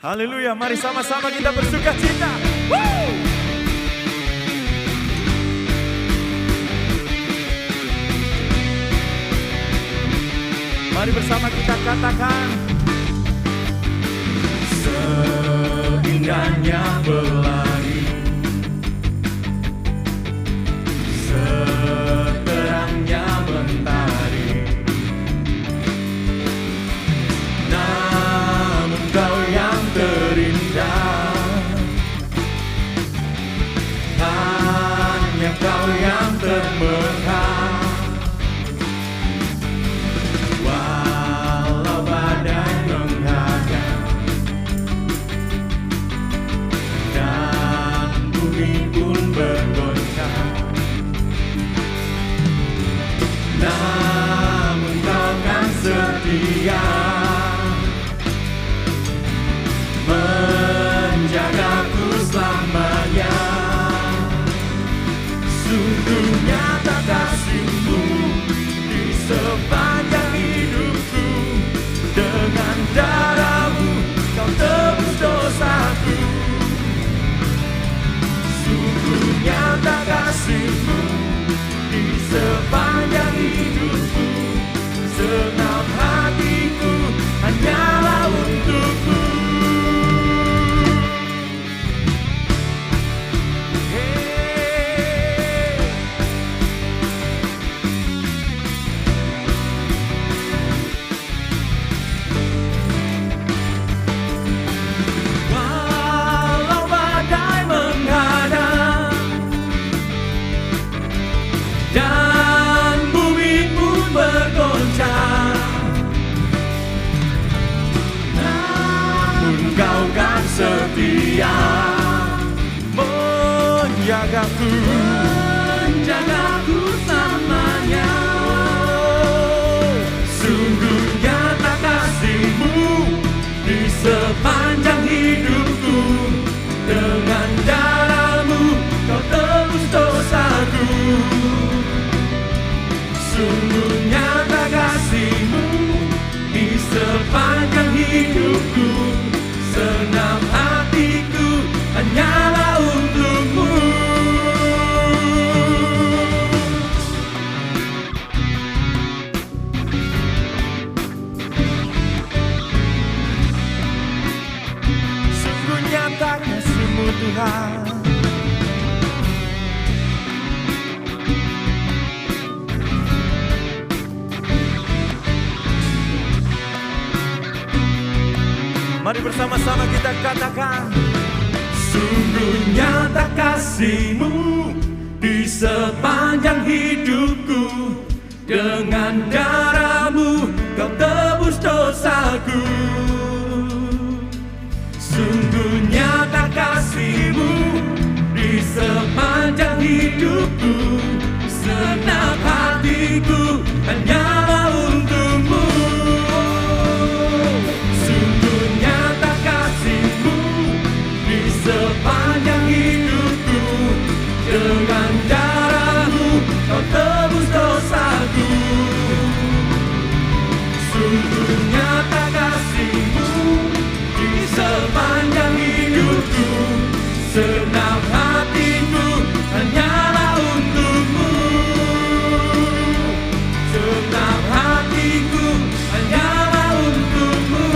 Haleluya, mari sama-sama kita bersuka cita. Woo! Mari bersama kita katakan, indahnya pelangi, seterangnya mentari. Namun kau yang terindah, hanya kau yang termegah. Walau badai menghadang dan bumi pun bergoncang, namun kau kan setia menjagaku selamanya. Sungguh nyata kasih-Mu di sepanjang hidupku. Dengan darah-Mu kau tebus dosaku. Sungguh nyata kasih-Mu di sepanjang hidupku. Senang hatiku hanyalah untuk-Mu. Setia menjagaku selamanya. Sungguh nyata kasih-Mu di sepanjang hidupku. Dengan darah-Mu kau tebus dosaku. Sungguh nyata kasih-Mu di sepanjang hidupku. Senang hatiku hanyalah untuk-Mu. Sungguh nyata kasih-Mu Tuhan. Mari bersama-sama kita katakan, sungguh nyata kasih-Mu di sepanjang hidupku. Dengan darah-Mu kau tebus dosaku. Sungguh nyata kasih-Mu di sepanjang hidupku. Senang hatiku hanyalah untuk-Mu. Sepanjang hidupku, dengan darah-Mu kau tebus dosaku. Sungguh nyata kasih-Mu di sepanjang hidupku. Senang hatiku hanyalah untuk-Mu. Senang hatiku hanyalah untuk-Mu.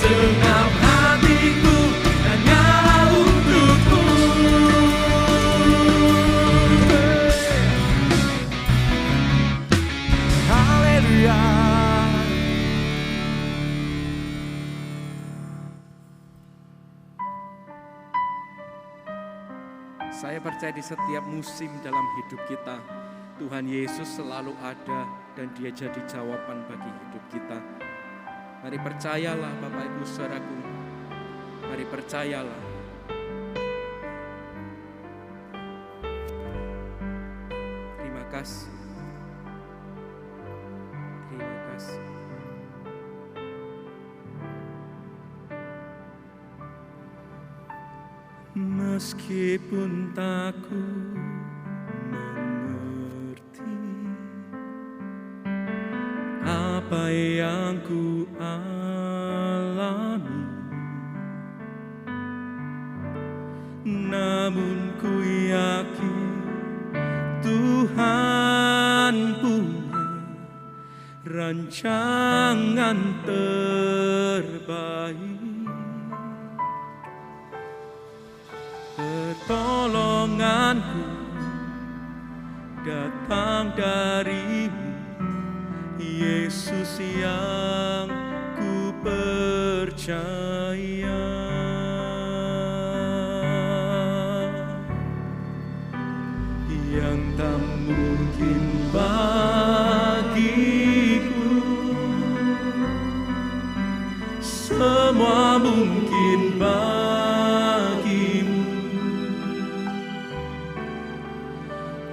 Senang hatiku hanyalah untuk-Mu. Haleluya. Saya percaya di setiap musim dalam hidup kita, Tuhan Yesus selalu ada dan Dia jadi jawaban bagi hidup kita. Mari percayalah Bapak Ibu Saudaraku, mari percayalah. Terima kasih. Terima kasih. Meskipun takku mengerti apa yang ku alami, namun ku yakin Tuhan punya rancangan terbaik. Pertolonganku datang darimu, Yesus yang ku percaya. Yang tak mungkin bagiku, semua mungkin bagimu.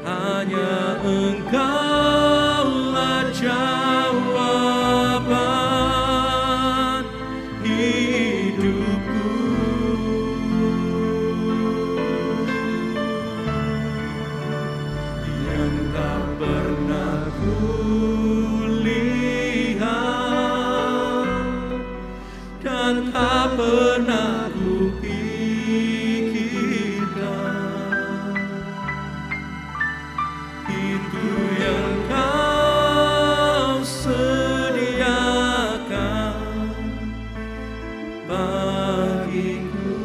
Hanya Engkaulah jawaban hidupku. Yang tak pernah kulihat dan tak pernah kupikirkan, itu yang Kau sediakan bagiku.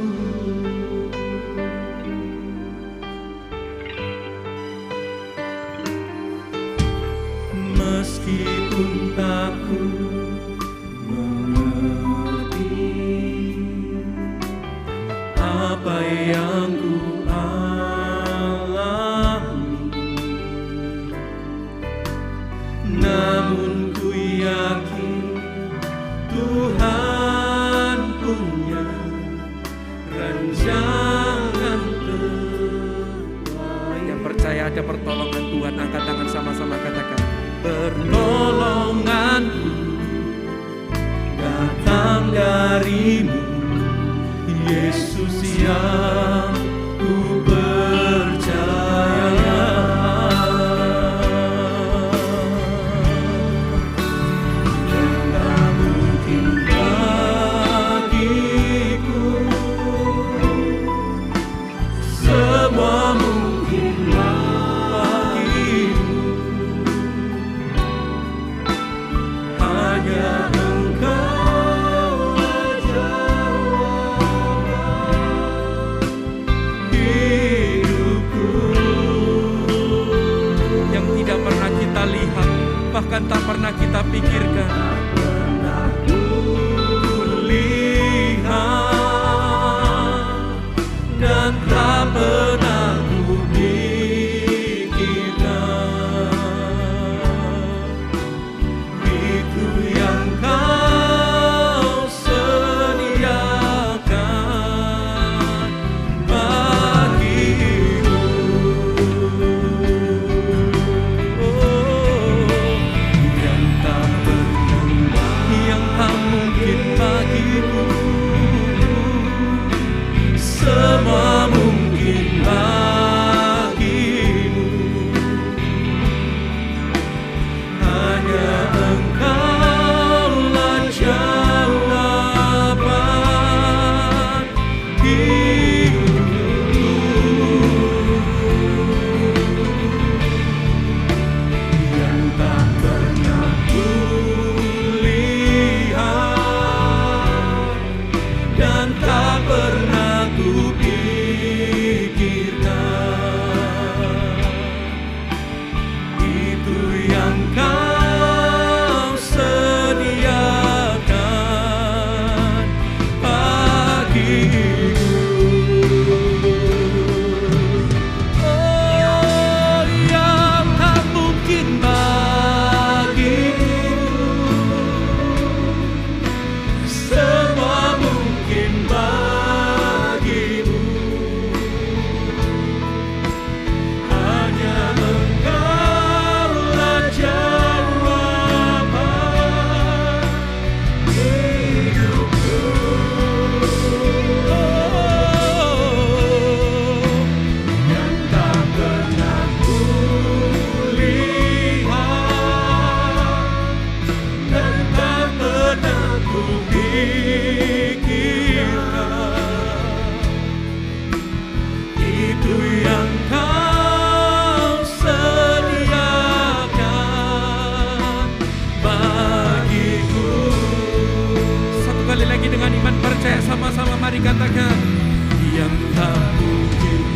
Meskipun tak ku mengerti apa yang ku alami, namun ku yakin Tuhan punya rancangan terbaik. Yang percaya ada pertolongan Tuhan, angkat tangan sama-sama katakan, pertolonganku datang darimu, Yesus yang ku percaya. Yang tak mungkin bagiku, semua mungkin bagimu. Hanya Engkaulah jawaban hidupku. Yang tidak pernah kita lihat, bahkan tak pernah kita pikirkan, kulihat dan tak pernah kupikirkan, itu yang Kau sediakan bagiku. Yang tak pernah, yang tak mungkin bagiku, semua mungkin bagimu. Hanya Engkaulah jawaban hidupku. Yang tak pernah kulihat dan tak pernah kupikirkan, itu yang Kau sediakan bagiku. Oh, yang tak mungkin bagiku, semua mungkin bagimu. Hanya Engkaulah jawaban hidupku. Yang tak pernah kulihat dan tak pernah kupikirkan, itu yang Kau sediakan bagiku. Satu kali lagi dengan iman percaya sama-sama mari katakan, yang tak mungkin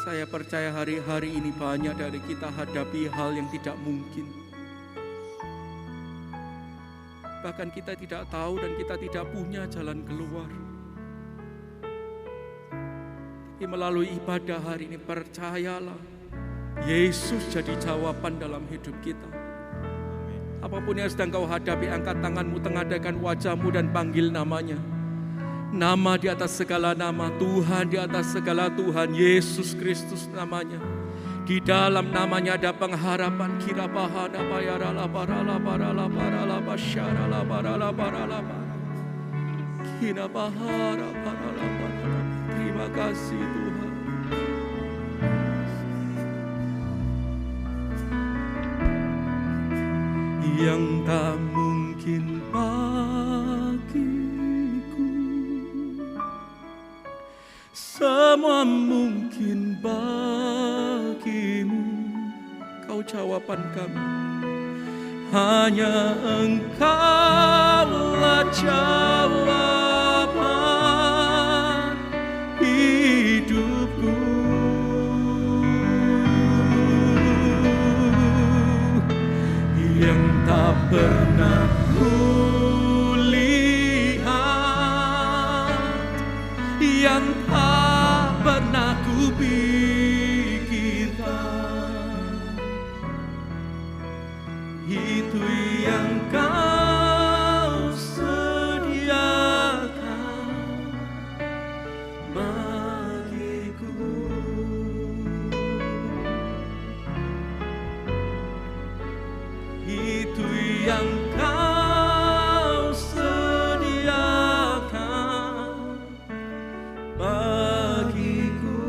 Saya percaya hari-hari ini banyak dari kita hadapi hal yang tidak mungkin. Bahkan kita tidak tahu dan kita tidak punya jalan keluar. Tapi melalui ibadah hari ini percayalah, Yesus jadi jawaban dalam hidup kita. Apapun yang sedang kau hadapi, angkat tanganmu, tengadahkan wajahmu dan panggil namanya. Nama di atas segala nama, Tuhan di atas segala Tuhan, Yesus Kristus namanya. Di dalam namanya ada pengharapan. Kira bahana bayara la bara la bara la bara la basyara la bara la bara la bara. Kira bahara bara la bara. Terima kasih Tuhan. Yang tak mungkin bagiku, semua mungkin bagimu. Kau jawaban kami, hanya Engkaulah jawaban hidupku. Yang tak pernah kulihat, yang tak pernah kupikirkan, itu yang Kau sediakan bagiku. Itu yang Kau sediakan bagiku.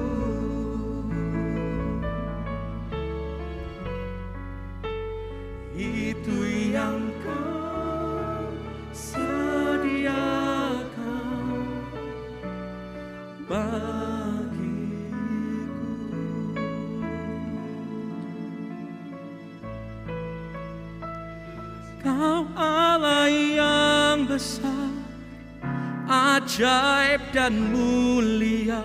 Itu yang Kau sediakan bagiku. Kau Allah yang besar, ajaib dan mulia.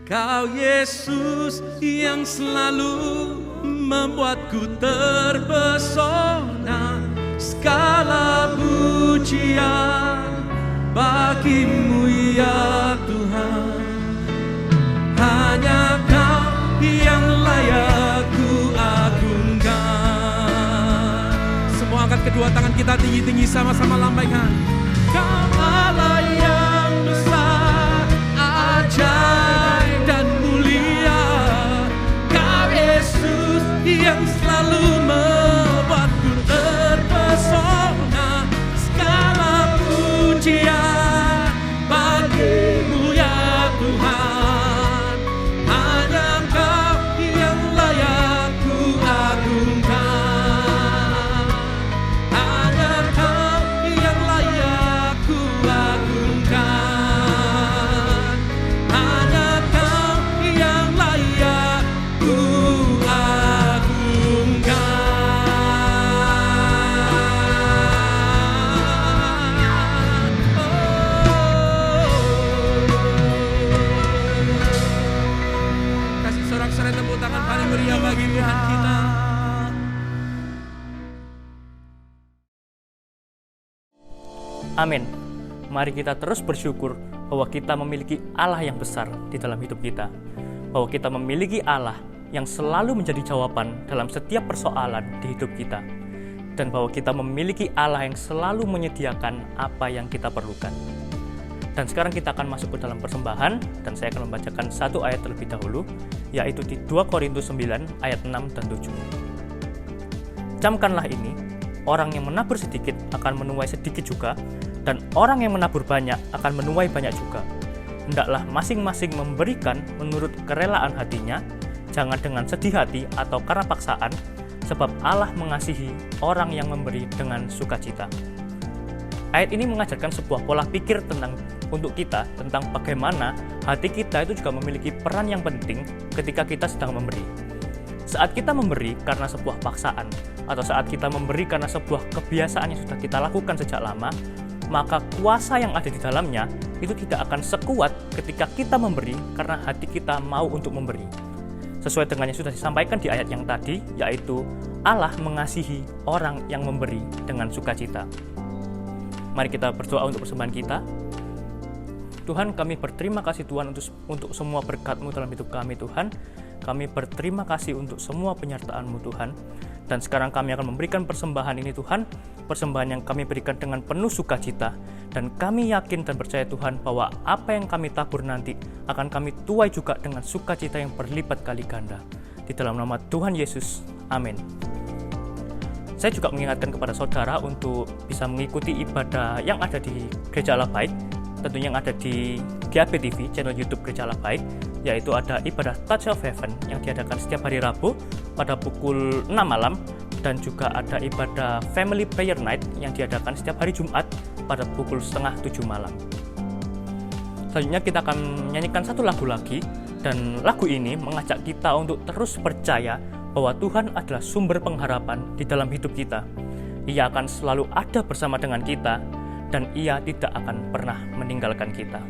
Kau Yesus yang selalu membuatku terpesona. Segala pujian bagimu ya Tuhan. Hanya Kau yang layak ku agungkan. Semua angkat kedua tangan kita tinggi-tinggi sama-sama lambaikan. Kau Allah yang besar, ajaib dan mulia. Kau Yesus yang selalu membuatku terpesona. Segala pujian bagimu ya Tuhan. Hanya Kau yang layak ku agungkan. Hanya Kau yang layak ku agungkan. Amin. Mari kita terus bersyukur bahwa kita memiliki Allah yang besar di dalam hidup kita. Bahwa kita memiliki Allah yang selalu menjadi jawaban dalam setiap persoalan di hidup kita. Dan bahwa kita memiliki Allah yang selalu menyediakan apa yang kita perlukan. Dan sekarang kita akan masuk ke dalam persembahan, dan saya akan membacakan satu ayat terlebih dahulu, yaitu di 2 Korintus 9 ayat 6 dan 7. Camkanlah ini, orang yang menabur sedikit akan menuai sedikit juga, dan orang yang menabur banyak akan menuai banyak juga. Hendaklah masing-masing memberikan menurut kerelaan hatinya, jangan dengan sedih hati atau karena paksaan, sebab Allah mengasihi orang yang memberi dengan sukacita. Ayat ini mengajarkan sebuah pola pikir untuk kita tentang bagaimana hati kita itu juga memiliki peran yang penting ketika kita sedang memberi. Saat kita memberi karena sebuah paksaan, atau saat kita memberi karena sebuah kebiasaan yang sudah kita lakukan sejak lama, maka kuasa yang ada di dalamnya itu tidak akan sekuat ketika kita memberi karena hati kita mau untuk memberi. Sesuai dengan yang sudah disampaikan di ayat yang tadi, yaitu Allah mengasihi orang yang memberi dengan sukacita. Mari kita berdoa untuk persembahan kita. Tuhan, kami berterima kasih Tuhan untuk semua berkat-Mu dalam hidup kami Tuhan. Kami berterima kasih untuk semua penyertaan-Mu Tuhan. Dan sekarang kami akan memberikan persembahan ini Tuhan, persembahan yang kami berikan dengan penuh sukacita. Dan kami yakin dan percaya Tuhan bahwa apa yang kami tabur nanti akan kami tuai juga dengan sukacita yang berlipat kali ganda. Di dalam nama Tuhan Yesus, amin. Saya juga mengingatkan kepada saudara untuk bisa mengikuti ibadah yang ada di Gereja Allah Baik, tentunya yang ada di GAP TV, channel YouTube Gereja Allah Baik, yaitu ada ibadah Touch of Heaven yang diadakan setiap hari Rabu pada pukul 6 malam, dan juga ada ibadah Family Prayer Night yang diadakan setiap hari Jumat pada pukul 6:30 malam. Selanjutnya kita akan menyanyikan satu lagu lagi, dan lagu ini mengajak kita untuk terus percaya bahwa Tuhan adalah sumber pengharapan di dalam hidup kita. Ia akan selalu ada bersama dengan kita, dan Ia tidak akan pernah meninggalkan kita.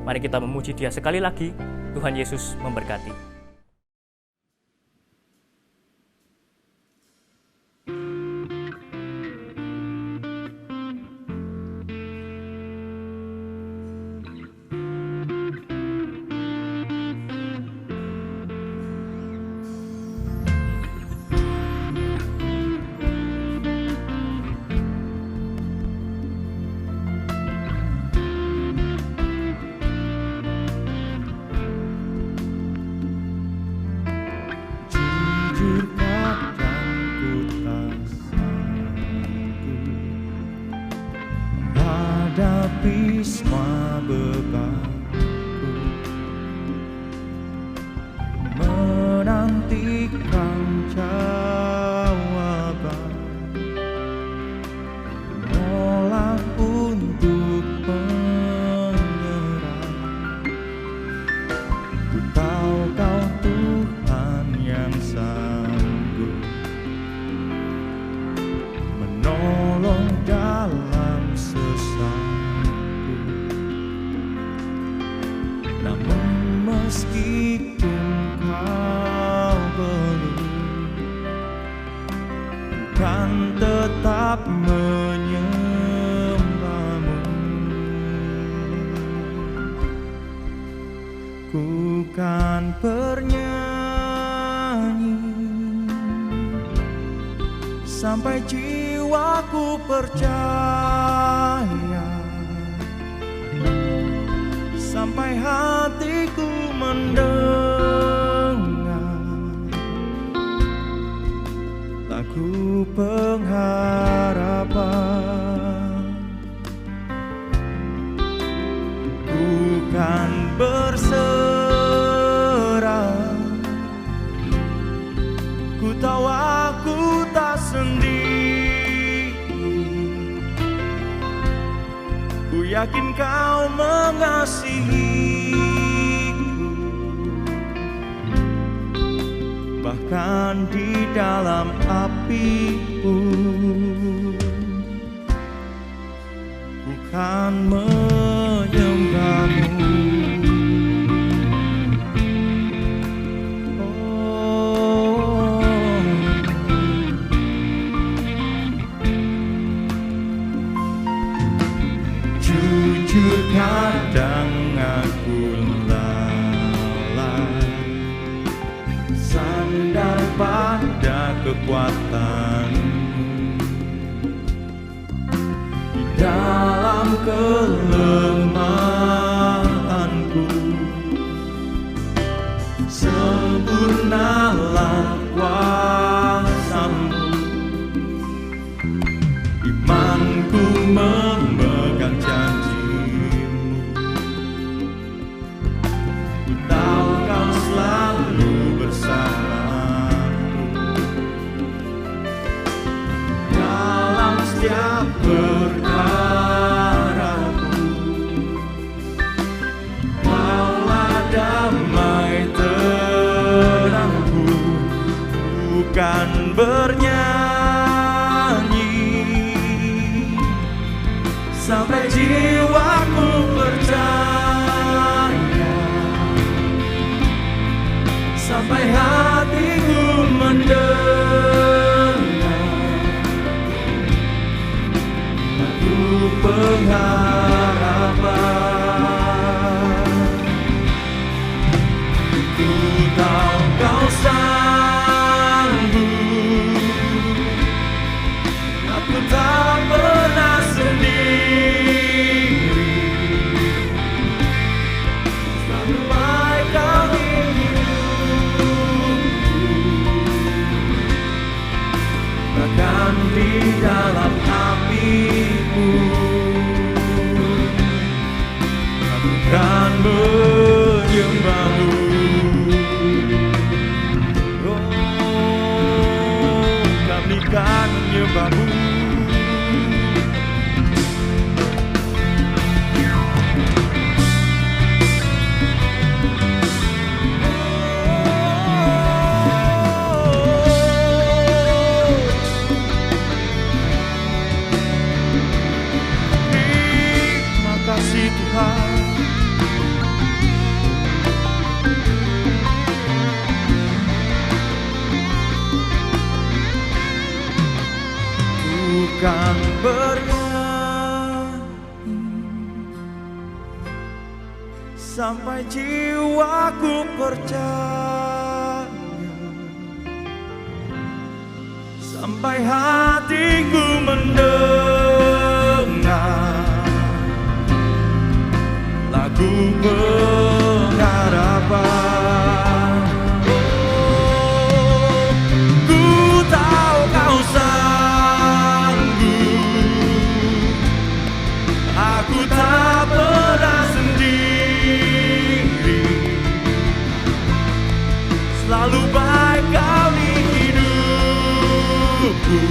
Mari kita memuji Dia sekali lagi. Tuhan Yesus memberkati. Hadapi semua bebanku, menantikan jawaban, menolak untuk menyerah. Ku tahu Kau Tuhan yang sanggup menolong dalam sesat. Namun meskipun Kau belum, kan tetap menyembah-Mu. Ku kan bernyanyi sampai jiwaku percaya, sampai hatiku mendengar lagu pengharapan. Bukan berserah, ku tahu aku tak sendiri. Ku yakin Kau mengasihiku, bahkan di dalam api pun ku kan menyembah-Mu. Kadang aku lalai, sandar pada kekuatan-Mu. Di dalam kelemahanku, sempurnalah kuasa-Mu. Imanku memegang janji-Mu, ku tahu Kau selalu bersamaku dalam setiap perkaraku. Kaulah damai tenangku, bukan bernyanyi sampai jiwaku percaya, sampai hatiku mendengar lagu pengharapan. Ku tahu Kau sanggup, aku tak pernah sendiri. Selalu baik Kau di hidupku, bahkan di dalam api-Mu. Aku kan menyembah-Mu. Kami kan menyembah-Mu. Terima kasih Tuhan. Bukan bernyanyi sampai jiwaku percaya, sampai hatiku mendengar lagu pengharapan. Ku tahu Kau aku tak pernah sendiri. Selalu baik Kau di hidupku,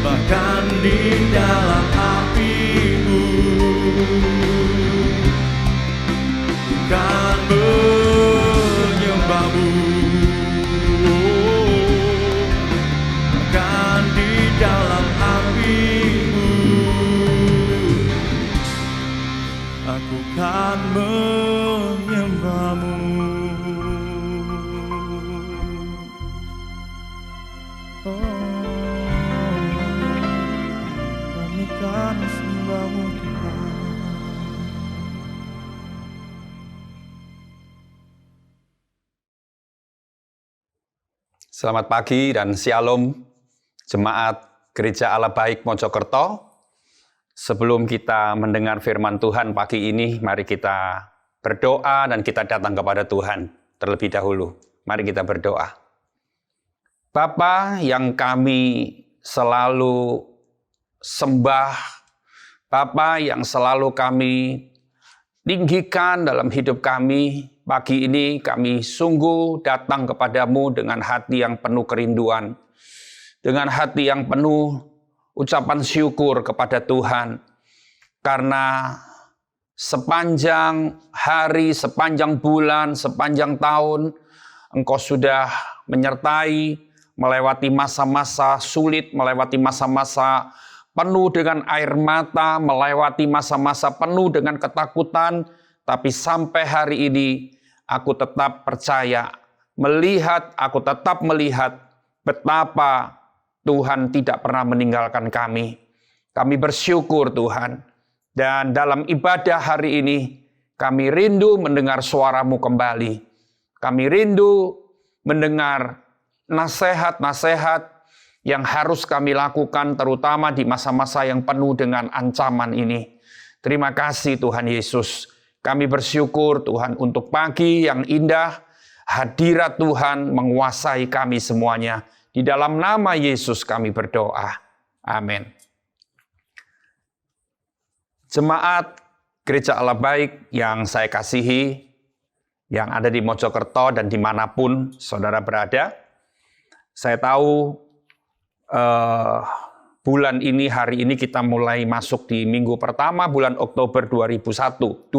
bahkan di dalam api-Mu. Kan menyembah-Mu, bahkan di dalam api-Mu. Aku kan menyembah-Mu. Kami kan sembah-Mu Tuhan. Selamat pagi dan shalom Jemaat Gereja Allah Baik Mojokerto. Sebelum kita mendengar firman Tuhan pagi ini, mari kita berdoa dan kita datang kepada Tuhan terlebih dahulu. Mari kita berdoa. Bapa yang kami selalu sembah, Bapa yang selalu kami tinggikan dalam hidup kami, pagi ini kami sungguh datang kepadamu dengan hati yang penuh kerinduan, dengan hati yang penuh ucapan syukur kepada Tuhan, karena sepanjang hari, sepanjang bulan, sepanjang tahun, Engkau sudah menyertai, melewati masa-masa sulit, melewati masa-masa penuh dengan air mata, melewati masa-masa penuh dengan ketakutan, tapi sampai hari ini, aku tetap percaya, aku tetap melihat betapa Tuhan tidak pernah meninggalkan kami. Kami bersyukur Tuhan. Dan dalam ibadah hari ini, kami rindu mendengar suara-Mu kembali. Kami rindu mendengar nasihat-nasihat yang harus kami lakukan, terutama di masa-masa yang penuh dengan ancaman ini. Terima kasih Tuhan Yesus. Kami bersyukur Tuhan untuk pagi yang indah, hadirat Tuhan menguasai kami semuanya. Di dalam nama Yesus kami berdoa. Amin. Jemaat Gereja Allah Baik yang saya kasihi, yang ada di Mojokerto dan dimanapun saudara berada, saya tahu bulan ini, hari ini kita mulai masuk di minggu pertama bulan Oktober 2021.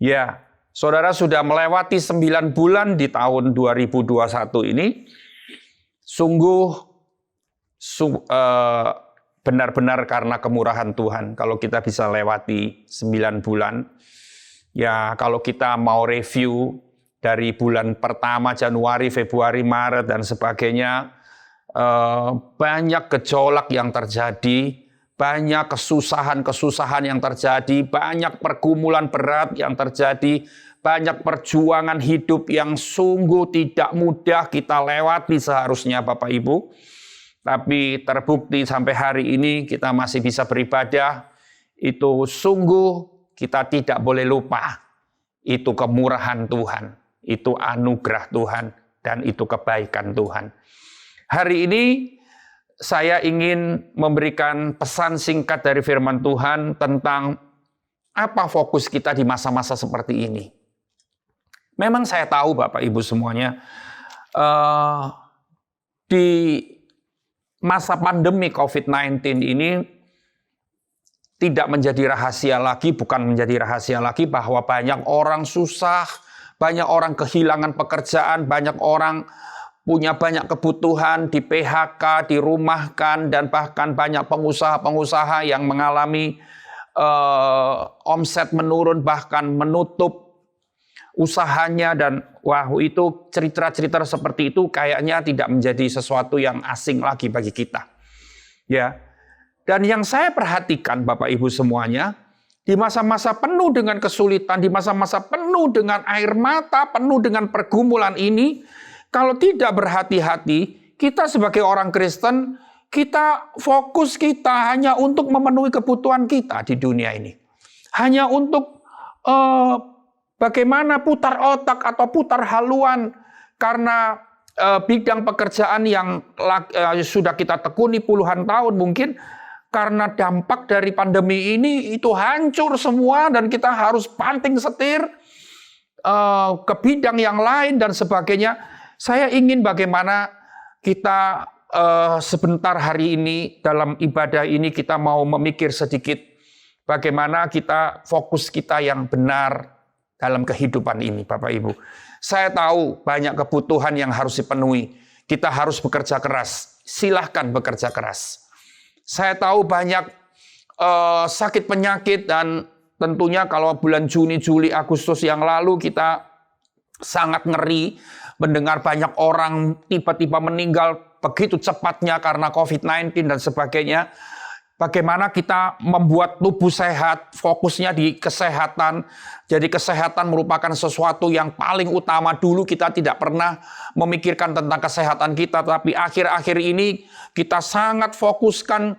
Ya, saudara sudah melewati 9 bulan di tahun 2021 ini, sungguh benar-benar karena kemurahan Tuhan kalau kita bisa lewati 9 bulan. Ya, kalau kita mau review dari bulan pertama Januari, Februari, Maret dan sebagainya, banyak gejolak yang terjadi, banyak kesusahan yang terjadi, banyak pergumulan berat yang terjadi, banyak perjuangan hidup yang sungguh tidak mudah kita lewati seharusnya Bapak Ibu. Tapi terbukti sampai hari ini kita masih bisa beribadah, itu sungguh kita tidak boleh lupa. Itu kemurahan Tuhan, itu anugerah Tuhan, dan itu kebaikan Tuhan. Hari ini saya ingin memberikan pesan singkat dari firman Tuhan tentang apa fokus kita di masa-masa seperti ini. Memang saya tahu Bapak Ibu semuanya, di masa pandemi COVID-19 ini tidak menjadi rahasia lagi, bukan menjadi rahasia lagi bahwa banyak orang susah, banyak orang kehilangan pekerjaan, banyak orang punya banyak kebutuhan, di PHK, dirumahkan, dan bahkan banyak pengusaha-pengusaha yang mengalami omset menurun, bahkan menutup usahanya. Dan wah, itu cerita-cerita seperti itu kayaknya tidak menjadi sesuatu yang asing lagi bagi kita. Ya. Dan yang saya perhatikan Bapak Ibu semuanya, di masa-masa penuh dengan kesulitan, di masa-masa penuh dengan air mata, penuh dengan pergumulan ini, kalau tidak berhati-hati, kita sebagai orang Kristen, kita fokus kita hanya untuk memenuhi kebutuhan kita di dunia ini. Hanya untuk bagaimana putar otak atau putar haluan karena bidang pekerjaan yang sudah kita tekuni puluhan tahun mungkin, karena dampak dari pandemi ini itu hancur semua dan kita harus banting setir ke bidang yang lain dan sebagainya. Saya ingin bagaimana kita sebentar hari ini dalam ibadah ini kita mau memikir sedikit bagaimana kita fokus kita yang benar dalam kehidupan ini Bapak Ibu. Saya tahu banyak kebutuhan yang harus dipenuhi. Kita harus bekerja keras. Silahkan bekerja keras. Saya tahu banyak sakit penyakit dan tentunya kalau bulan Juni, Juli, Agustus yang lalu kita sangat ngeri mendengar banyak orang tiba-tiba meninggal begitu cepatnya karena COVID-19 dan sebagainya. Bagaimana kita membuat tubuh sehat, fokusnya di kesehatan. Jadi kesehatan merupakan sesuatu yang paling utama. Dulu kita tidak pernah memikirkan tentang kesehatan kita, tapi akhir-akhir ini kita sangat fokuskan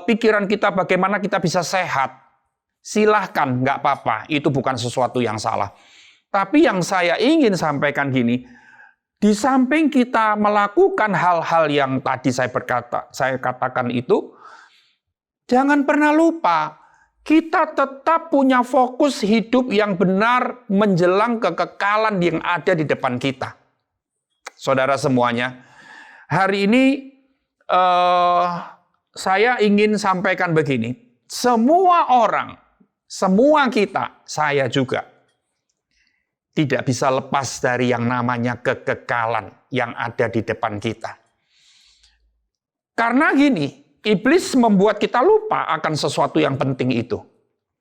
pikiran kita bagaimana kita bisa sehat. Silahkan, nggak apa-apa, itu bukan sesuatu yang salah. Tapi yang saya ingin sampaikan gini, di samping kita melakukan hal-hal yang tadi saya katakan itu, jangan pernah lupa, kita tetap punya fokus hidup yang benar menjelang kekekalan yang ada di depan kita. Saudara semuanya, hari ini saya ingin sampaikan begini, semua orang, semua kita, saya juga, tidak bisa lepas dari yang namanya kekekalan yang ada di depan kita. Karena gini, iblis membuat kita lupa akan sesuatu yang penting itu.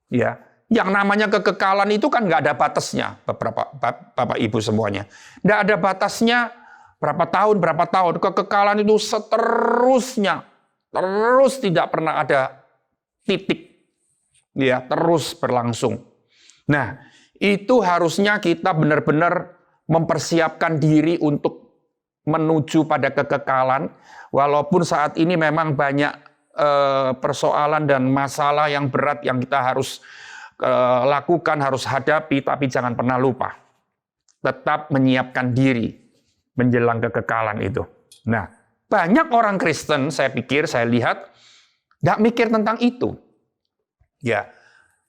Ya, yang namanya kekekalan itu kan nggak ada batasnya, Bapak Ibu semuanya. Nggak ada batasnya berapa tahun. Kekekalan itu seterusnya. terus tidak pernah ada titik, ya, terus berlangsung. Nah, itu harusnya kita benar-benar mempersiapkan diri untuk menuju pada kekekalan, walaupun saat ini memang banyak persoalan dan masalah yang berat yang kita harus lakukan, harus hadapi, tapi jangan pernah lupa, tetap menyiapkan diri menjelang kekekalan itu. Nah, banyak orang Kristen, saya lihat, nggak mikir tentang itu. Ya,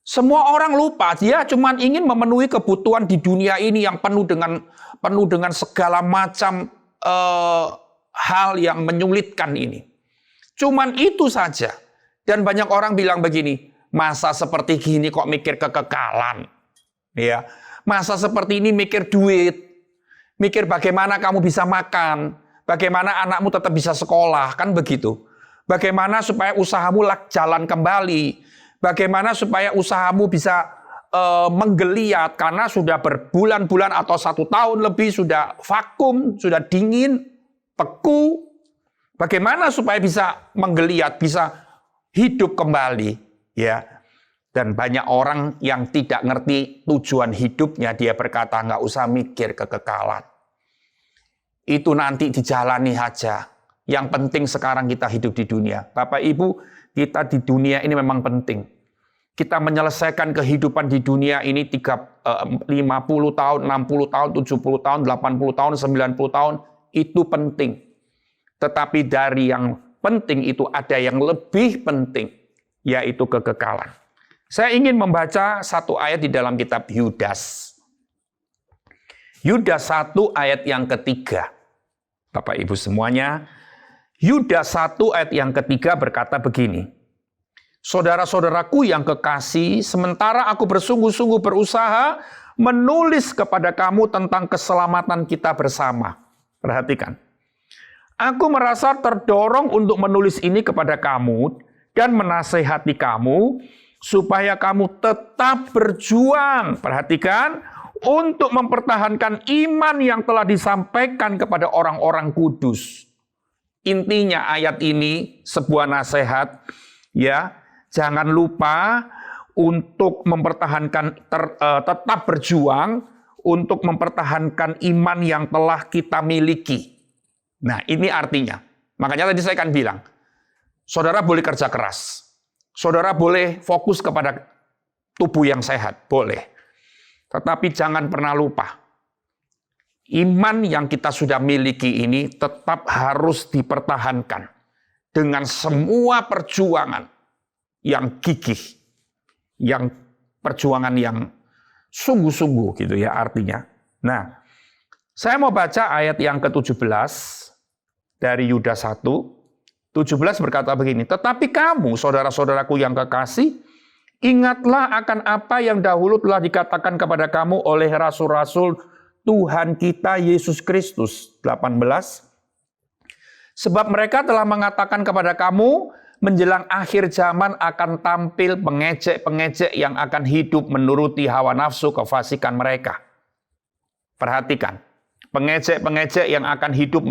semua orang lupa, dia cuma ingin memenuhi kebutuhan di dunia ini yang penuh dengan segala macam hal yang menyulitkan ini. Cuman itu saja. Dan banyak orang bilang begini, masa seperti gini kok mikir kekekalan? Ya, masa seperti ini mikir duit, mikir bagaimana kamu bisa makan, bagaimana anakmu tetap bisa sekolah, kan begitu. Bagaimana supaya usahamu jalan kembali, bagaimana supaya usahamu bisa menggeliat karena sudah berbulan-bulan atau 1 tahun lebih sudah vakum, sudah dingin, beku. Bagaimana supaya bisa menggeliat, bisa hidup kembali, ya. Dan banyak orang yang tidak ngerti tujuan hidupnya, dia berkata nggak usah mikir kekekalan. Itu nanti dijalani aja. Yang penting sekarang kita hidup di dunia. Bapak Ibu, kita di dunia ini memang penting. Kita menyelesaikan kehidupan di dunia ini 50 tahun, 60 tahun, 70 tahun, 80 tahun, 90 tahun, itu penting. Tetapi dari yang penting itu ada yang lebih penting, yaitu kekekalan. Saya ingin membaca satu ayat di dalam kitab Yudas. Yudas 1 ayat yang ketiga. Bapak Ibu semuanya, Yudas 1 ayat yang ketiga berkata begini. Saudara-saudaraku yang kekasih, sementara aku bersungguh-sungguh berusaha menulis kepada kamu tentang keselamatan kita bersama. Perhatikan. Aku merasa terdorong untuk menulis ini kepada kamu dan menasehati kamu supaya kamu tetap berjuang. Perhatikan, untuk mempertahankan iman yang telah disampaikan kepada orang-orang kudus. Intinya ayat ini sebuah nasihat, ya. Jangan lupa untuk mempertahankan tetap berjuang untuk mempertahankan iman yang telah kita miliki. Nah, ini artinya. Makanya tadi saya kan bilang, saudara boleh kerja keras. Saudara boleh fokus kepada tubuh yang sehat, boleh. Tetapi jangan pernah lupa, iman yang kita sudah miliki ini tetap harus dipertahankan dengan semua perjuangan yang gigih, yang perjuangan yang sungguh-sungguh gitu ya artinya. Nah, saya mau baca ayat yang ke-17 dari Yudas 1. 17 berkata begini, tetapi kamu, saudara-saudaraku yang kekasih, ingatlah akan apa yang dahulu telah dikatakan kepada kamu oleh rasul-rasul Tuhan kita Yesus Kristus. 18. Sebab mereka telah mengatakan kepada kamu, menjelang akhir zaman akan tampil pengejek-pengejek yang akan hidup menuruti hawa nafsu kefasikan mereka. Perhatikan, pengejek-pengejek yang akan hidup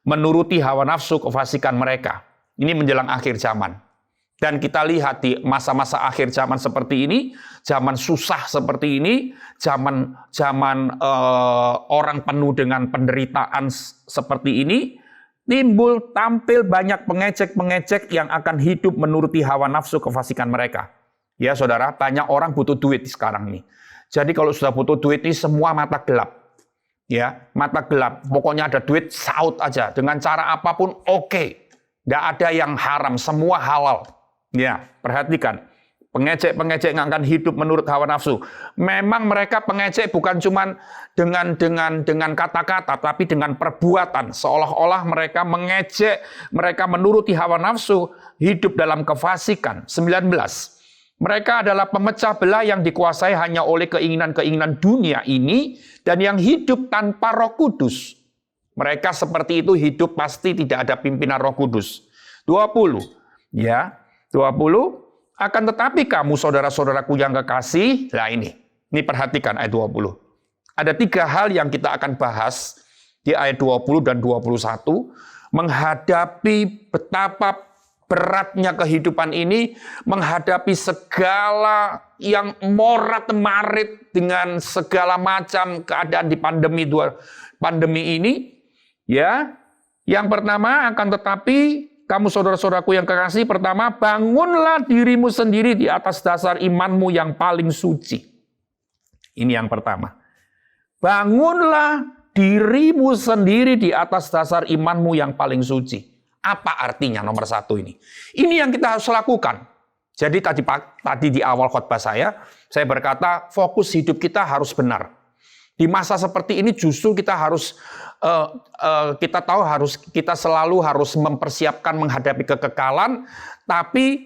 menuruti hawa nafsu kefasikan mereka. Ini menjelang akhir zaman. Dan kita lihat di masa-masa akhir zaman seperti ini, zaman susah seperti ini, zaman orang penuh dengan penderitaan seperti ini, tampil banyak pengecek-pengecek yang akan hidup menuruti hawa nafsu kefasikan mereka. Ya saudara, banyak orang butuh duit sekarang nih. Jadi kalau sudah butuh duit ini semua mata gelap. Ya, mata gelap. Pokoknya ada duit, saut aja. Dengan cara apapun oke. Nggak ada yang haram, semua halal. Ya, perhatikan. Pengecek-pengecek yang akan hidup menurut hawa nafsu. Memang mereka pengecek bukan cuma dengan kata-kata, tapi dengan perbuatan. Seolah-olah mereka mengecek, mereka menuruti hawa nafsu, hidup dalam kefasikan. 19. Mereka adalah pemecah belah yang dikuasai hanya oleh keinginan-keinginan dunia ini dan yang hidup tanpa Roh Kudus. Mereka seperti itu hidup pasti tidak ada pimpinan Roh Kudus. 20. Ya, 20. Akan tetapi kamu saudara-saudaraku yang kekasih, nah ini perhatikan ayat 20. Ada 3 hal yang kita akan bahas di ayat 20 dan 21 menghadapi betapa beratnya kehidupan ini, menghadapi segala yang morat-marit dengan segala macam keadaan di pandemi ini, ya. Yang pertama, akan tetapi kamu saudara-saudaraku yang kekasih, pertama, bangunlah dirimu sendiri di atas dasar imanmu yang paling suci. Ini yang pertama. Bangunlah dirimu sendiri di atas dasar imanmu yang paling suci. Apa artinya nomor satu ini? Ini yang kita harus lakukan. Jadi tadi di awal khotbah saya berkata fokus hidup kita harus benar. Di masa seperti ini justru kita harus kita selalu harus mempersiapkan menghadapi kekekalan, tapi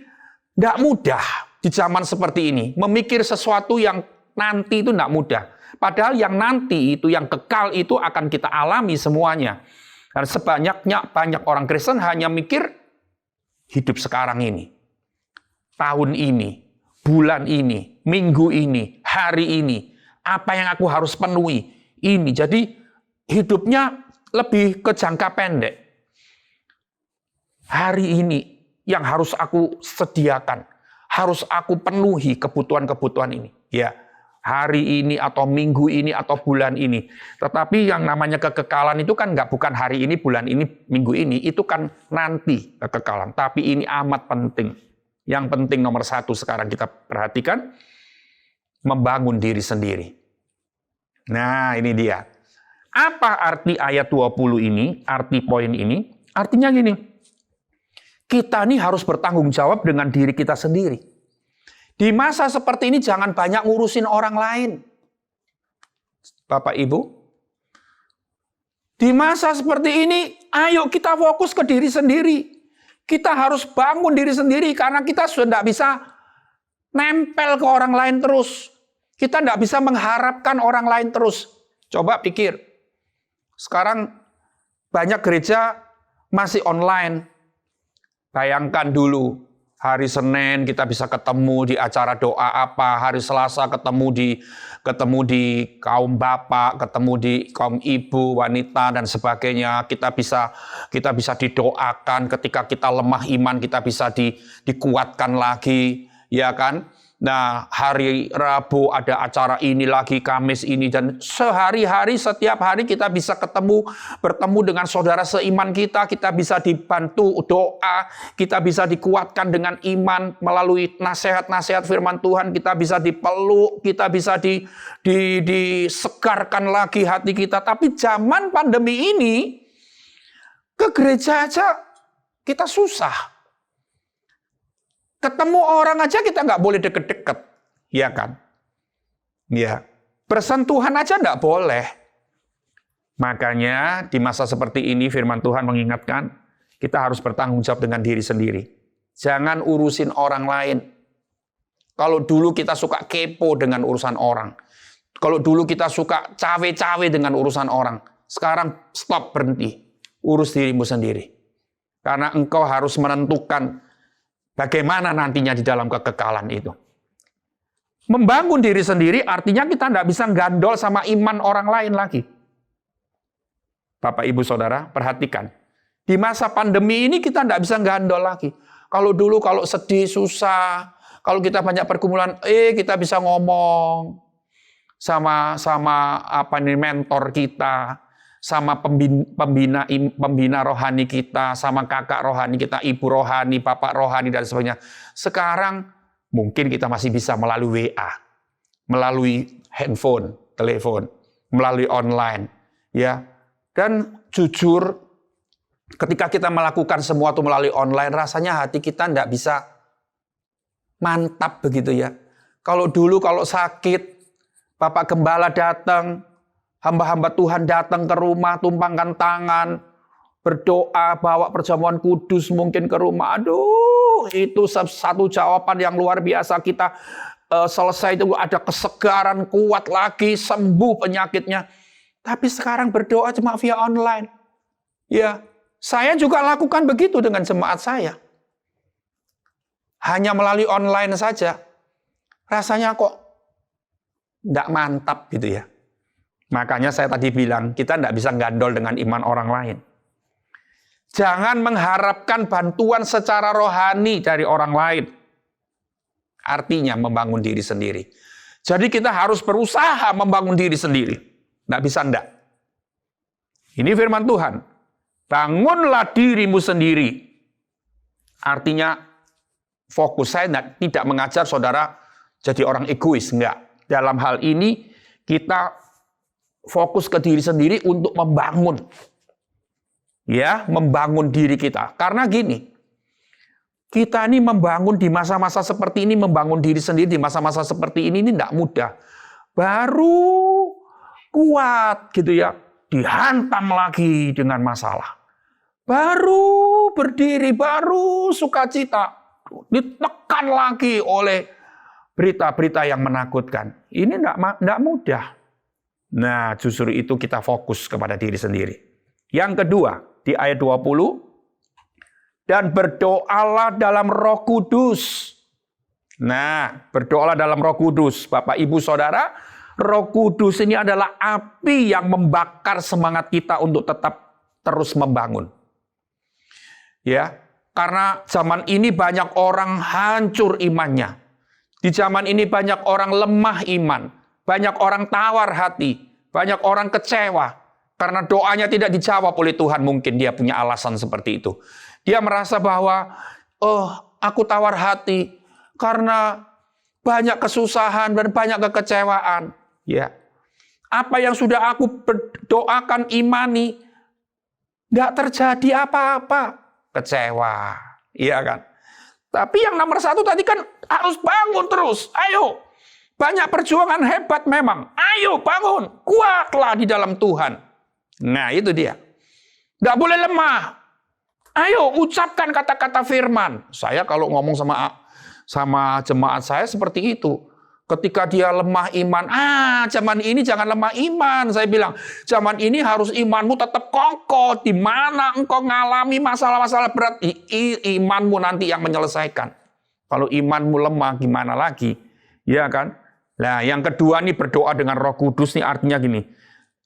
tidak mudah di zaman seperti ini. Memikir sesuatu yang nanti itu tidak mudah. Padahal yang nanti itu, yang kekal itu akan kita alami semuanya. Dan banyak orang Kristen hanya mikir hidup sekarang ini, tahun ini, bulan ini, minggu ini, hari ini, apa yang aku harus penuhi ini. Jadi hidupnya lebih ke jangka pendek. Hari ini yang harus aku sediakan, harus aku penuhi kebutuhan-kebutuhan ini. Ya. Hari ini atau minggu ini atau bulan ini. Tetapi yang namanya kekekalan itu kan bukan hari ini, bulan ini, minggu ini. Itu kan nanti kekekalan. Tapi ini amat penting. Yang penting nomor satu sekarang kita perhatikan, membangun diri sendiri. Nah ini dia. Apa arti ayat 20 ini, arti poin ini? Artinya gini, kita ini harus bertanggung jawab dengan diri kita sendiri. Di masa seperti ini jangan banyak ngurusin orang lain. Bapak Ibu, di masa seperti ini ayo kita fokus ke diri sendiri. Kita harus bangun diri sendiri karena kita sudah tidak bisa nempel ke orang lain terus. Kita tidak bisa mengharapkan orang lain terus. Coba pikir, sekarang banyak gereja masih online. Bayangkan dulu, hari Senin kita bisa ketemu di acara doa apa, hari Selasa ketemu di kaum bapak, ketemu di kaum ibu, wanita dan sebagainya. Kita bisa didoakan ketika kita lemah iman, kita bisa dikuatkan lagi, ya kan? Nah, hari Rabu ada acara ini lagi, Kamis ini, dan sehari-hari, setiap hari kita bisa bertemu dengan saudara seiman kita bisa dibantu doa, kita bisa dikuatkan dengan iman melalui nasihat-nasihat firman Tuhan, kita bisa dipeluk, kita bisa disegarkan lagi hati kita. Tapi zaman pandemi ini, ke gereja aja kita susah. Ketemu orang aja kita nggak boleh deket-deket, ya kan? Ya, bersentuhan aja nggak boleh. Makanya di masa seperti ini firman Tuhan mengingatkan, kita harus bertanggung jawab dengan diri sendiri. Jangan urusin orang lain. Kalau dulu kita suka kepo dengan urusan orang, kalau dulu kita suka cawe-cawe dengan urusan orang, sekarang stop, berhenti. Urus dirimu sendiri. Karena engkau harus menentukan bagaimana nantinya di dalam kekekalan itu. Membangun diri sendiri artinya kita tidak bisa gandol sama iman orang lain lagi. Bapak, Ibu, Saudara, perhatikan. Di masa pandemi ini kita tidak bisa gandol lagi. Kalau dulu kalau sedih, susah, kalau kita banyak pergumulan, kita bisa ngomong sama mentor kita, sama pembina rohani kita, sama kakak rohani kita, ibu rohani, bapak rohani, dan sebagainya. Sekarang mungkin kita masih bisa melalui WA, melalui handphone, telepon, melalui online, ya. Dan jujur, ketika kita melakukan semua itu melalui online, rasanya hati kita tidak bisa mantap begitu ya. Kalau dulu kalau sakit, Bapak Gembala datang, hamba-hamba Tuhan datang ke rumah, tumpangkan tangan, berdoa, bawa perjamuan kudus mungkin ke rumah. Aduh, itu satu jawaban yang luar biasa. Kita selesai itu ada kesegaran, kuat lagi, sembuh penyakitnya. Tapi sekarang berdoa cuma via online. Ya, saya juga lakukan begitu dengan jemaat saya. Hanya melalui online saja. Rasanya kok tidak mantap gitu ya. Makanya saya tadi bilang, kita tidak bisa gandol dengan iman orang lain. Jangan mengharapkan bantuan secara rohani dari orang lain. Artinya membangun diri sendiri. Jadi kita harus berusaha membangun diri sendiri. Nggak bisa enggak. Ini firman Tuhan. Bangunlah dirimu sendiri. Artinya fokus saya tidak mengajar saudara jadi orang egois. Enggak. Dalam hal ini kita fokus ke diri sendiri untuk membangun. Ya, membangun diri kita. Karena gini, kita ini membangun di masa-masa seperti ini, membangun diri sendiri di masa-masa seperti ini tidak mudah. Baru kuat gitu ya, dihantam lagi dengan masalah. Baru berdiri, baru sukacita, ditekan lagi oleh berita-berita yang menakutkan. Ini tidak mudah. Nah, justru itu kita fokus kepada diri sendiri. Yang kedua, di ayat 20, dan berdoalah dalam Roh Kudus. Nah, berdoalah dalam Roh Kudus. Bapak, Ibu, Saudara, Roh Kudus ini adalah api yang membakar semangat kita untuk tetap terus membangun. Ya, karena zaman ini banyak orang hancur imannya. Di zaman ini banyak orang lemah iman, banyak orang tawar hati, banyak orang kecewa. Karena doanya tidak dijawab oleh Tuhan, mungkin dia punya alasan seperti itu. Dia merasa bahwa, aku tawar hati karena banyak kesusahan dan banyak kekecewaan. Ya, apa yang sudah aku berdoakan imani, nggak terjadi apa-apa. Kecewa, iya kan? Tapi yang nomor satu tadi kan harus bangun terus. Ayo, banyak perjuangan hebat memang. Ayo bangun, kuatlah di dalam Tuhan. Nah, itu dia. Nggak boleh lemah. Ayo, ucapkan kata-kata firman. Saya kalau ngomong sama jemaat saya seperti itu. Ketika dia lemah iman, zaman ini jangan lemah iman. Saya bilang, zaman ini harus imanmu tetap kokoh. Di mana engkau ngalami masalah-masalah berat, imanmu nanti yang menyelesaikan. Kalau imanmu lemah, gimana lagi? Ya kan? Nah, yang kedua nih berdoa dengan Roh Kudus nih artinya gini.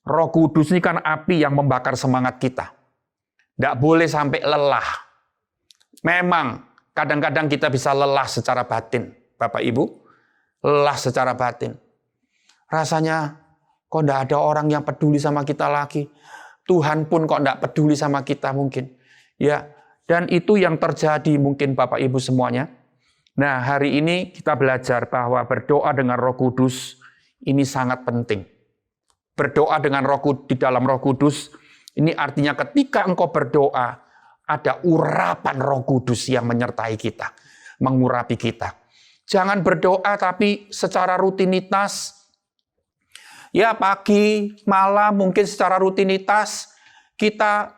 Roh Kudus ini kan api yang membakar semangat kita. Tidak boleh sampai lelah. Memang kadang-kadang kita bisa lelah secara batin. Bapak Ibu, lelah secara batin. Rasanya kok tidak ada orang yang peduli sama kita lagi. Tuhan pun kok tidak peduli sama kita mungkin. Ya, dan itu yang terjadi mungkin Bapak Ibu semuanya. Nah, hari ini kita belajar bahwa berdoa dengan Roh Kudus ini sangat penting. Berdoa dengan di dalam Roh Kudus, ini artinya ketika engkau berdoa, ada urapan Roh Kudus yang menyertai kita, mengurapi kita. Jangan berdoa tapi secara rutinitas, ya pagi, malam, mungkin secara rutinitas, kita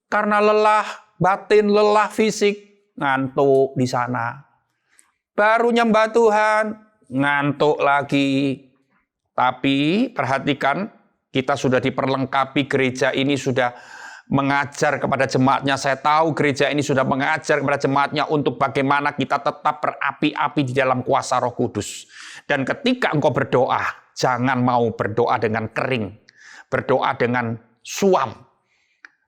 karena lelah batin, lelah fisik, ngantuk di sana. Baru nyembah Tuhan, ngantuk lagi. Tapi perhatikan, kita sudah diperlengkapi, gereja ini sudah mengajar kepada jemaatnya. Saya tahu gereja ini sudah mengajar kepada jemaatnya untuk bagaimana kita tetap berapi-api di dalam kuasa Roh Kudus. Dan ketika engkau berdoa, jangan mau berdoa dengan kering, berdoa dengan suam,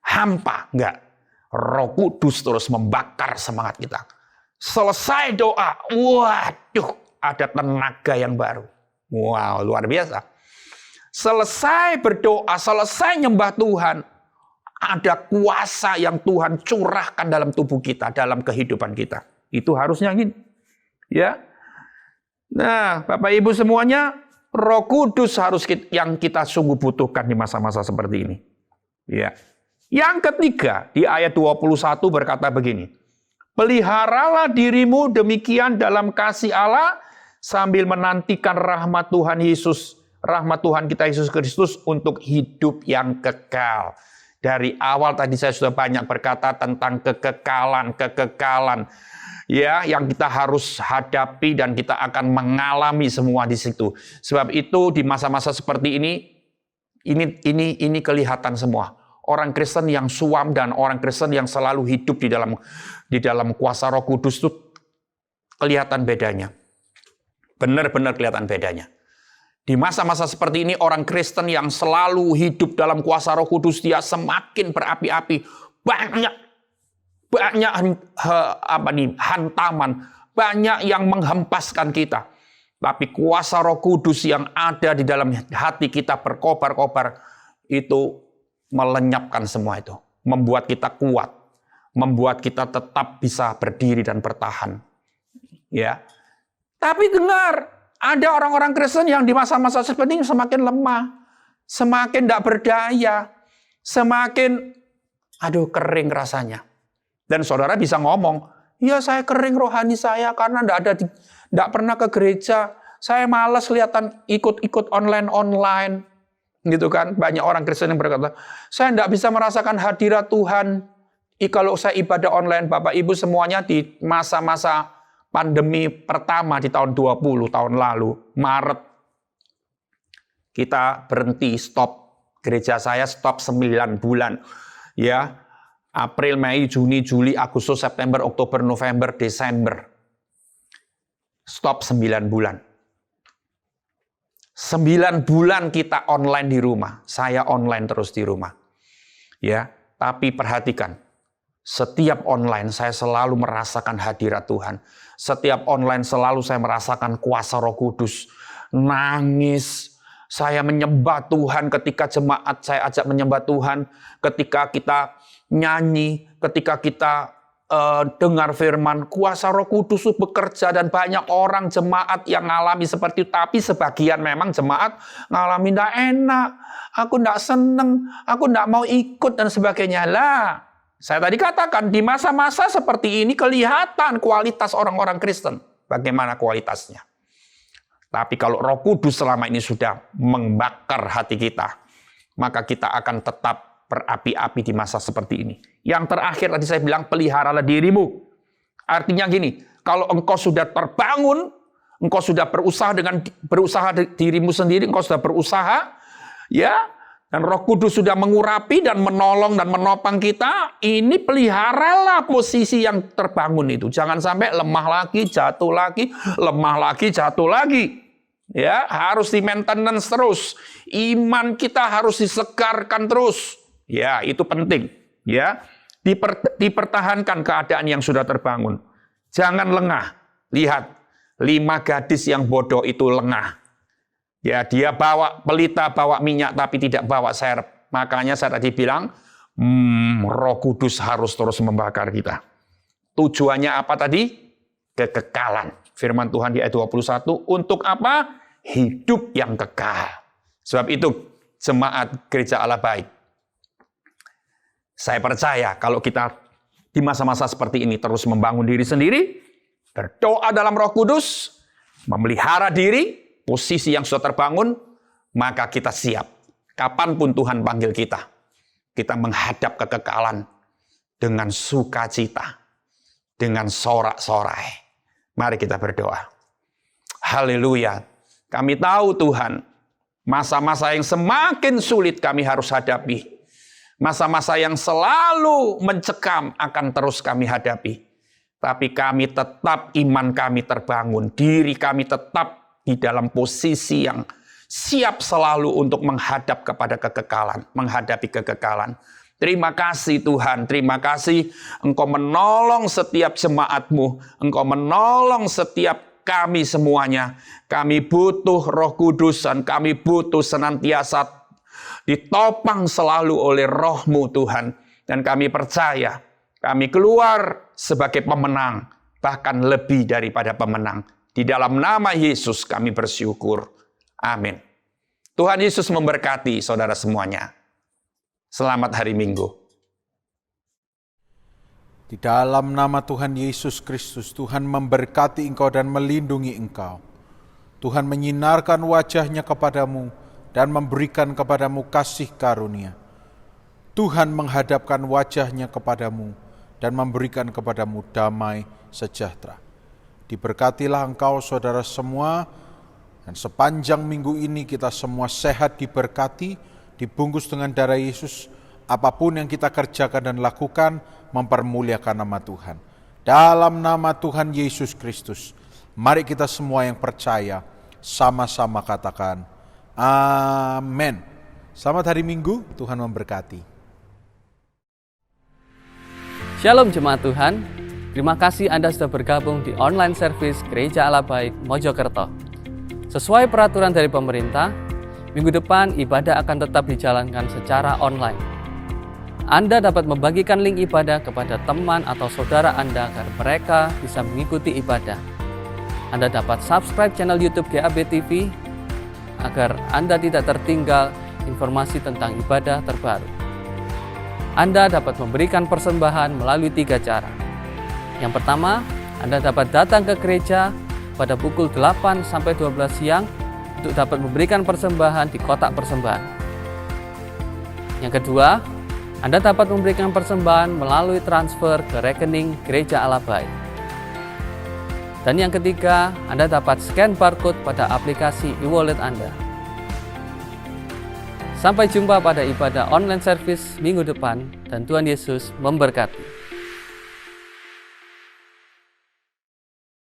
hampa, enggak. Roh Kudus terus membakar semangat kita. Selesai doa, waduh, ada tenaga yang baru. Wow, luar biasa. Selesai berdoa, selesai nyembah Tuhan, ada kuasa yang Tuhan curahkan dalam tubuh kita, dalam kehidupan kita. Itu harusnya gini. Ya. Nah, Bapak Ibu semuanya, Roh Kudus harus yang kita sungguh butuhkan di masa-masa seperti ini. Ya. Yang ketiga, di ayat 21 berkata begini. Peliharalah dirimu demikian dalam kasih Allah, sambil menantikan rahmat Tuhan Yesus, rahmat Tuhan kita Yesus Kristus untuk hidup yang kekal. Dari awal tadi saya sudah banyak berkata tentang kekekalan, ya, yang kita harus hadapi dan kita akan mengalami semua di situ. Sebab itu di masa-masa seperti ini kelihatan semua. Orang Kristen yang suam dan orang Kristen yang selalu hidup di dalam kuasa Roh Kudus itu kelihatan bedanya. Benar-benar kelihatan bedanya. Di masa-masa seperti ini, orang Kristen yang selalu hidup dalam kuasa Roh Kudus, dia semakin berapi-api, banyak hantaman, banyak yang menghempaskan kita. Tapi kuasa Roh Kudus yang ada di dalam hati kita berkobar-kobar itu melenyapkan semua itu, membuat kita kuat, membuat kita tetap bisa berdiri dan bertahan. Ya. Tapi dengar, ada orang-orang Kristen yang di masa-masa seperti ini semakin lemah, semakin tidak berdaya, semakin kering rasanya. Dan saudara bisa ngomong, ya saya kering rohani saya karena tidak pernah ke gereja. Saya malas kelihatan ikut-ikut online, gitu kan? Banyak orang Kristen yang berkata, saya tidak bisa merasakan hadirat Tuhan. Kalau saya ibadah online, Bapak Ibu semuanya di masa-masa pandemi pertama di tahun 20 tahun lalu, Maret, kita berhenti, stop. Gereja saya stop 9 bulan. Ya, April, Mei, Juni, Juli, Agustus, September, Oktober, November, Desember. Stop 9 bulan. 9 bulan kita online di rumah. Saya online terus di rumah. Ya, tapi perhatikan. Setiap online saya selalu merasakan hadirat Tuhan. Setiap online selalu saya merasakan kuasa Roh Kudus. Nangis. Saya menyembah Tuhan ketika jemaat saya ajak menyembah Tuhan. Ketika kita nyanyi, ketika kita dengar firman, kuasa Roh Kudus bekerja dan banyak orang jemaat yang ngalami seperti itu. Tapi sebagian memang jemaat ngalami tidak enak, aku tidak seneng, aku tidak mau ikut dan sebagainya. Lah, saya tadi katakan di masa-masa seperti ini kelihatan kualitas orang-orang Kristen. Bagaimana kualitasnya? Tapi kalau Roh Kudus selama ini sudah membakar hati kita, maka kita akan tetap berapi-api di masa seperti ini. Yang terakhir tadi saya bilang, peliharalah dirimu. Artinya gini, kalau engkau sudah terbangun, engkau sudah berusaha dirimu sendiri, engkau sudah berusaha, ya, dan Roh Kudus sudah mengurapi dan menolong dan menopang kita, ini peliharalah posisi yang terbangun itu. Jangan sampai lemah lagi, jatuh lagi, lemah lagi, jatuh lagi. Ya, harus di-maintenance terus. Iman kita harus disegarkan terus. Ya, itu penting. Ya, dipertahankan keadaan yang sudah terbangun. Jangan lengah. Lihat, 5 gadis yang bodoh itu lengah. Ya, dia bawa pelita, bawa minyak, tapi tidak bawa serep. Makanya saya tadi bilang, Roh Kudus harus terus membakar kita. Tujuannya apa tadi? Kekekalan. Firman Tuhan di ayat 21, untuk apa? Hidup yang kekal. Sebab itu, jemaat Gereja Allah Baik, saya percaya kalau kita di masa-masa seperti ini terus membangun diri sendiri, berdoa dalam Roh Kudus, memelihara diri, posisi yang sudah terbangun, maka kita siap. Kapanpun Tuhan panggil kita, kita menghadap kekekalan dengan sukacita, dengan sorak-sorai. Mari kita berdoa. Haleluya. Kami tahu Tuhan, masa-masa yang semakin sulit kami harus hadapi. Masa-masa yang selalu mencekam akan terus kami hadapi. Tapi kami tetap, iman kami terbangun. Diri kami tetap di dalam posisi yang siap selalu untuk menghadap kepada kekekalan. Menghadapi kekekalan. Terima kasih Tuhan. Terima kasih Engkau menolong setiap jemaat-Mu. Engkau menolong setiap kami semuanya. Kami butuh Roh Kudus dan kami butuh senantiasa ditopang selalu oleh Roh-Mu Tuhan. Dan kami percaya, kami keluar sebagai pemenang, bahkan lebih daripada pemenang. Di dalam nama Yesus kami bersyukur. Amin. Tuhan Yesus memberkati saudara semuanya. Selamat hari Minggu. Di dalam nama Tuhan Yesus Kristus, Tuhan memberkati engkau dan melindungi engkau. Tuhan menyinarkan wajah-Nya kepadamu dan memberikan kepadamu kasih karunia. Tuhan menghadapkan wajah-Nya kepadamu dan memberikan kepadamu damai sejahtera. Diberkatilah engkau saudara semua, dan sepanjang minggu ini kita semua sehat diberkati, dibungkus dengan darah Yesus. Apapun yang kita kerjakan dan lakukan, mempermuliakan nama Tuhan. Dalam nama Tuhan Yesus Kristus, mari kita semua yang percaya, sama-sama katakan, Amin. Selamat hari Minggu, Tuhan memberkati. Shalom jemaat Tuhan, terima kasih Anda sudah bergabung di online service Gereja Allah Baik Mojokerto. Sesuai peraturan dari pemerintah, minggu depan ibadah akan tetap dijalankan secara online. Anda dapat membagikan link ibadah kepada teman atau saudara Anda agar mereka bisa mengikuti ibadah. Anda dapat subscribe channel YouTube GAB TV agar Anda tidak tertinggal informasi tentang ibadah terbaru. Anda dapat memberikan persembahan melalui 3 cara. Yang pertama, Anda dapat datang ke gereja pada pukul 8 sampai 12 siang untuk dapat memberikan persembahan di kotak persembahan. Yang kedua, Anda dapat memberikan persembahan melalui transfer ke rekening Gereja Allah Baik. Dan yang ketiga, Anda dapat scan barcode pada aplikasi e-wallet Anda. Sampai jumpa pada ibadah online service minggu depan, dan Tuhan Yesus memberkati.